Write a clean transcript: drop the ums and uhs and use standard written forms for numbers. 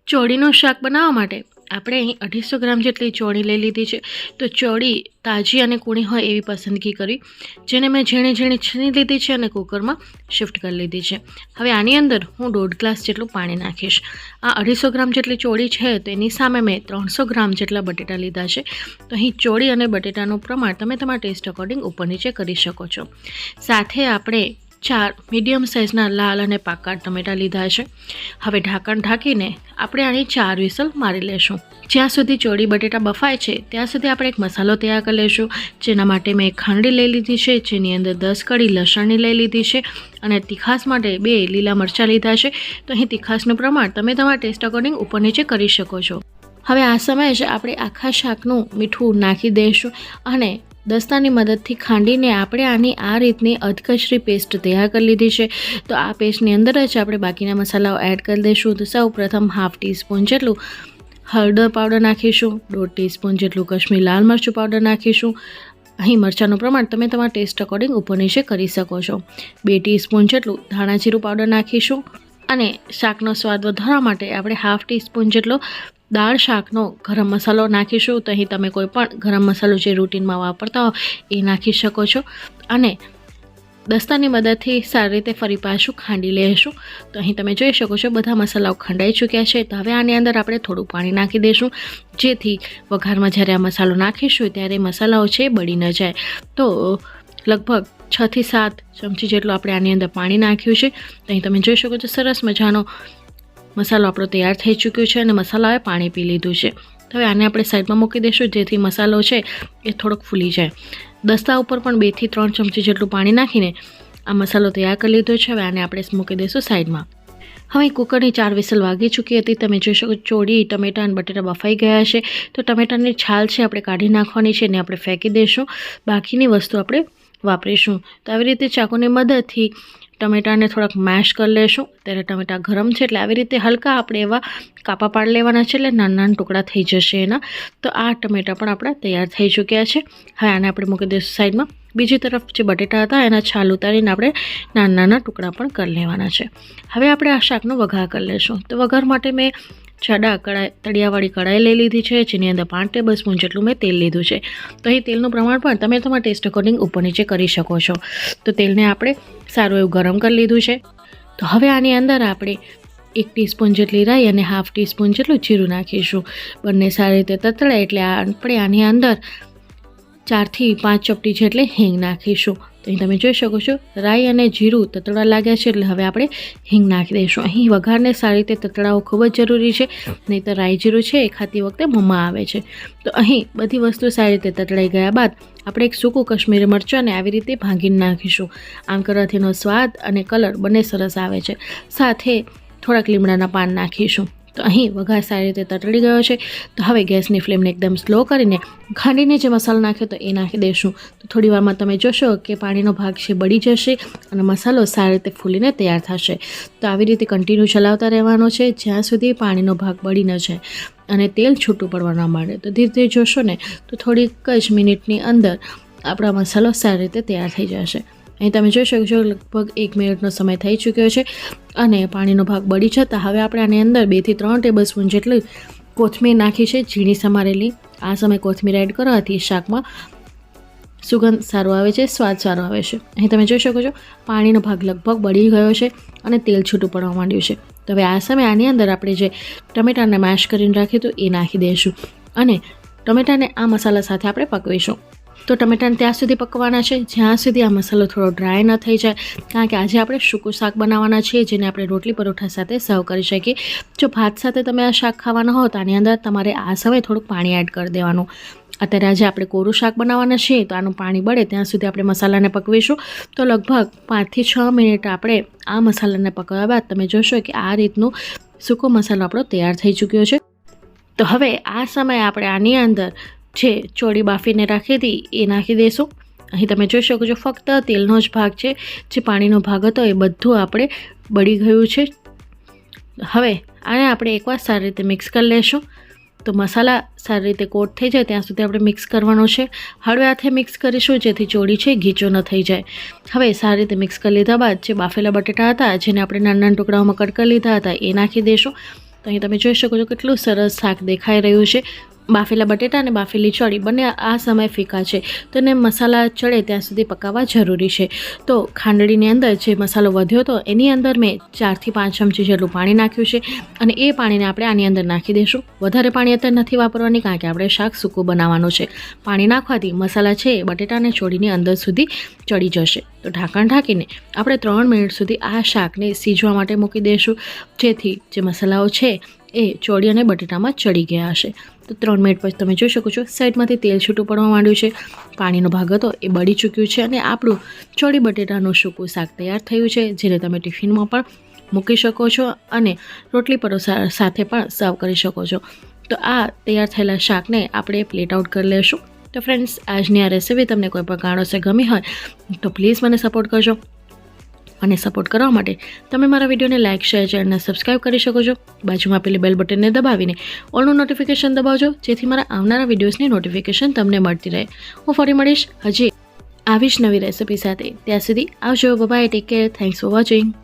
ચોળીનું શાક બનાવવા માટે આપણે અહીં 250 ગ્રામ જેટલી ચોળી લઈ લીધી છે। તો ચોળી તાજી અને કૂણી હોય એવી પસંદગી કરી, જેને મેં ઝીણી ઝીણી છીણી લીધી છે અને કુકરમાં શિફ્ટ કરી લીધી છે। હવે આની અંદર હું 1.5 ગ્લાસ જેટલું પાણી નાખીશ। આ 250 ગ્રામ જેટલી ચોળી છે તો એની સામે મેં 300 ગ્રામ જેટલા બટેટા લીધા છે। તો અહીં ચોળી અને બટેટાનું પ્રમાણ તમે તમારા ટેસ્ટ અકોર્ડિંગ ઉપર નીચે કરી શકો છો। સાથે આપણે 4 મીડિયમ સાઇઝના લાલ અને પાકા ટમેટાં લીધા છે। હવે ઢાંકણ ઢાંકીને આપણે આની 4 વિસલ મારી લેશું। જ્યાં સુધી ચોળી બટેટા બફાય છે ત્યાં સુધી આપણે એક મસાલો તૈયાર કરી લેશું, જેના માટે મેં એક ખાંડડી લઈ લીધી છે, જેની અંદર 10 કળી લસણની લઈ લીધી છે અને તીખાસ માટે 2 લીલા મરચાં લીધા છે। તો અહીં તીખાસનું પ્રમાણ તમે તમારા ટેસ્ટ અકોર્ડિંગ ઉપર નીચે કરી શકો છો। હવે આ સમયે જ આપણે આખા શાકનું મીઠું નાખી દઈશું અને દસ્તાની મદદથી ખાંડીને આપણે આની આ રીતની અધકચરી પેસ્ટ તૈયાર કરી લીધી છે। તો આ પેસ્ટની અંદર જ આપણે બાકીના મસાલાઓ એડ કરી દઈશું। તો સૌ પ્રથમ 1/2 ટીસ્પૂન જેટલું હળદર પાવડર નાખીશું, 1.5 ટીસ્પૂન જેટલું કાશ્મીરી લાલ મરચું પાવડર નાખીશું। અહીં મરચાંનું પ્રમાણ તમે તમારા ટેસ્ટ અકોર્ડિંગ ઉપર નીચે કરી શકો છો। 2 ટીસ્પૂન જેટલું ધાણા જીરું પાવડર નાખીશું અને શાકનો સ્વાદ વધારવા માટે આપણે 1/2 ટીસ્પૂન જેટલો દાળ શાકનો ગરમ મસાલો નાખીશું। તો અહીં તમે કોઈ પણ ગરમ મસાલો જે રૂટીનમાં વાપરતા હો એ નાખી શકો છો અને દસ્તાની મદદથી સારી રીતે ફરી પાછું ખાંડી લઈશું। તો અહીં તમે જોઈ શકો છો બધા મસાલાઓ ખંડાઈ ચૂક્યા છે। તો હવે આની અંદર આપણે થોડું પાણી નાખી દઈશું, જેથી વઘારમાં જ્યારે આ મસાલો નાખીશું ત્યારે મસાલાઓ છે બળી ન જાય। તો લગભગ 6 થી 7 ચમચી જેટલું આપણે આની અંદર પાણી નાખ્યું છે। તો અહીં તમે જોઈ શકો છો સરસ મજાનો મસાલો આપણો તૈયાર થઈ ચૂક્યો છે અને મસાલાએ પાણી પી લીધું છે। તો હવે આને આપણે સાઈડમાં મૂકી દઈશું, જેથી મસાલો છે એ થોડોક ફૂલી જાય। દસ્તા ઉપર પણ 2 થી 3 ચમચી જેટલું પાણી નાખીને આ મસાલો તૈયાર કરી લીધો છે। હવે આને આપણે મૂકી દઈશું સાઈડમાં। હવે કુકરની 4 વિસલ વાગી ચૂકી હતી। તમે જોઈ શકો ચોળી, ટમેટા અને બટેટા બફાઈ ગયા છે। તો ટમેટાની છાલ છે આપણે કાઢી નાખવાની છે, એને આપણે ફેંકી દઈશું, બાકીની વસ્તુ આપણે વાપરીશું। તો આવી રીતે ચાકુની મદદથી ટમેટાને થોડાક મેશ કરી લેશું। ત્યારે ટમેટા ગરમ છે એટલે આવી રીતે હલકા આપણે એવા કાપા પાડી લેવાના છે, એટલે નાના નાના ટુકડા થઈ જશે એના। તો આ ટમેટા પણ આપણા તૈયાર થઈ ચૂક્યા છે। હવે આને આપણે મૂકી દઈશું સાઈડમાં। બીજી તરફ જે બટેટા હતા એના છાલ ઉતારીને આપણે નાના નાના ટુકડા પણ કરી લેવાના છે। હવે આપણે આ શાકનો વઘાર કરી લેશું। તો વઘાર માટે મેં જાડા તળિયાવાળી કઢાઈ લઈ લીધી છે, જેની અંદર 5 ટેબલ સ્પૂન જેટલું મેં તેલ લીધું છે। તો અહીં તેલનું પ્રમાણ પણ તમે તમારા ટેસ્ટ અકોર્ડિંગ ઉપર નીચે કરી શકો છો। તો તેલને આપણે સારું એવું ગરમ કરી લીધું છે। તો હવે આની અંદર આપણે 1 ટીસ્પૂન જેટલી રાઈ અને 1/2 ટીસ્પૂન જેટલું જીરું નાખીશું। બંને સારી રીતે તતડે એટલે આપણે આની અંદર 4 થી 5 ચપટી જેટલી હિંગ નાખીશું। તો અહીં તમે જોઈ શકો છો રાઈ અને જીરું તતડવા લાગ્યા છે એટલે હવે આપણે હિંગ નાખી દઈશું। અહીં વઘારને સારી રીતે તતડાવવો ખૂબ જ જરૂરી છે, નહીં તો રાઈ જીરું છે એ ખાતી વખતે મોંમાં આવે છે। તો અહીં બધી વસ્તુ સારી રીતે તતડાઈ ગયા બાદ આપણે એક સૂકું કાશ્મીરી મરચાંને આવી રીતે ભાંગીને નાખીશું। આમ કરવાથી એનો સ્વાદ અને કલર બંને સરસ આવે છે। સાથે થોડાક લીમડાના પાન નાખીશું। તો અહીં વઘાર સારી રીતે તતડી ગયો છે। તો હવે ગેસની ફ્લેમને એકદમ સ્લો કરીને ખાંડીને જે મસાલો નાખ્યો તો એ નાખી દઈશું। તો થોડી વારમાં તમે જોશો કે પાણીનો ભાગ છે બળી જશે અને મસાલો સારી રીતે ફૂલીને તૈયાર થશે। તો આવી રીતે કન્ટિન્યુ ચલાવતા રહેવાનો છે જ્યાં સુધી પાણીનો ભાગ બળી ન જાય અને તેલ છૂટું પડવા ન માંડે। તો ધીરે ધીરે જોશો ને તો થોડીક જ મિનિટની અંદર આપણા મસાલો સારી રીતે તૈયાર થઈ જશે। અહીં તમે જોઈ શકો છો લગભગ 1 મિનિટનો સમય થઈ ચૂક્યો છે અને પાણીનો ભાગ બળી જતાં હવે આપણે આની અંદર 2 થી 3 ટેબલ સ્પૂન જેટલી કોથમીર નાખી છે, ઝીણી સમારેલી। આ સમયે કોથમીર એડ કરવાથી શાકમાં સુગંધ સારો આવે છે, સ્વાદ સારો આવે છે। અહીં તમે જોઈ શકો છો પાણીનો ભાગ લગભગ બળી ગયો છે અને તેલ છૂટું પડવા માંડ્યું છે। તો હવે આ સમયે આની અંદર આપણે જે ટમેટાને મેશ કરીને રાખ્યું હતું એ નાખી દઈશું અને ટમેટાને આ મસાલા સાથે આપણે પકવીશું। તો ટમેટાને ત્યાં સુધી પકવાના છે જ્યાં સુધી આ મસાલો થોડો ડ્રાય ન થઈ જાય, કારણ કે આજે આપણે સૂકું શાક બનાવવાના છીએ, જેને આપણે રોટલી પરોઠા સાથે સર્વ કરી શકીએ। જો ભાત સાથે તમે આ શાક ખાવાના હો તો આની અંદર તમારે આ સમયે થોડુંક પાણી એડ કરી દેવાનું। અત્યારે આજે આપણે કોરું શાક બનાવવાના છીએ તો આનું પાણી બળે ત્યાં સુધી આપણે મસાલાને પકવીશું। તો લગભગ 5 થી 6 મિનિટ આપણે આ મસાલાને પકવ્યા બાદ તમે જોશો કે આ રીતનું સૂકો મસાલો આપણો તૈયાર થઈ ચૂક્યો છે। તો હવે આ સમયે આપણે આની અંદર જે ચોળી બાફીને રાખી હતી એ નાખી દઈશું। અહીં તમે જોઈ શકો છો ફક્ત તેલનો જ ભાગ છે, જે પાણીનો ભાગ હતો એ બધું આપણે બળી ગયું છે। હવે આને આપણે એકવાર સારી રીતે મિક્સ કરી લેશું। તો મસાલા સારી રીતે કોટ થઈ જાય ત્યાં સુધી આપણે મિક્સ કરવાનો છે। હળવે હાથે મિક્સ કરીશું જેથી ચોળી છે ગીચો ન થઈ જાય। હવે સારી રીતે મિક્સ કરી લીધા બાદ જે બાફેલા બટેટા હતા જેને આપણે નાના નાના ટુકડાઓમાં કટ કરી લીધા હતા એ નાખી દઈશું। તો અહીં તમે જોઈ શકો છો કેટલું સરસ શાક દેખાઈ રહ્યું છે. બાફેલા બટેટા અને બાફેલી ચોળી બંને આ સમયે ફીકા છે, તો એને મસાલા ચડે ત્યાં સુધી પકાવવા જરૂરી છે. તો ખાંડણીની અંદર જે મસાલો વધ્યો હતો એની અંદર મેં 4 થી 5 ચમચી જેટલું પાણી નાખ્યું છે અને એ પાણીને આપણે આની અંદર નાખી દઈશું. વધારે પાણી અત્યારે નથી વાપરવાની, કારણ કે આપણે શાક સૂકું બનાવવાનું છે. પાણી નાખવાથી મસાલા છે બટેટા અને ચોળીની અંદર સુધી ચડી જશે. તો ઢાંકણ ઢાંકીને આપણે 3 મિનિટ સુધી આ શાકને સીજવા માટે મૂકી દઈશું, જેથી જે મસાલાઓ છે એ ચોળી અને બટેટામાં ચડી ગયા હશે. તો 3 મિનિટ પછી તમે જોઈ શકો છો સાઈડમાંથી તેલ છૂટું પડવા માંડ્યું છે. પાણીનો ભાગ હતો એ બળી ચૂક્યું છે અને આપણું ચોળી બટેટાનું સૂકું શાક તૈયાર થયું છે, જેને તમે ટિફિનમાં પણ મૂકી શકો છો અને રોટલી પરોસા સાથે પણ સર્વ કરી શકો છો. તો આ તૈયાર થયેલા શાકને આપણે પ્લેટ આઉટ કરી લઈશું. તો ફ્રેન્ડ્સ, આજની આ રેસીપી તમને કોઈ પણ કારણોસર ગમી હોય તો પ્લીઝ મને સપોર્ટ કરજો. અને સપોર્ટ કરવા માટે તમે મારા વિડીયોને લાઇક, શેર, ચેનલને સબસ્ક્રાઈબ કરી શકો છો. બાજુમાં પેલી બેલ બટનને દબાવીને ઓલનું નોટિફિકેશન દબાવજો, જેથી મારા આવનારા વિડીયોઝની નોટિફિકેશન તમને મળતી રહે. હું ફરી મળીશ હજી આવી જ નવી રેસીપી સાથે. ત્યાં સુધી આવજો. Bye, take care. Thanks for watching.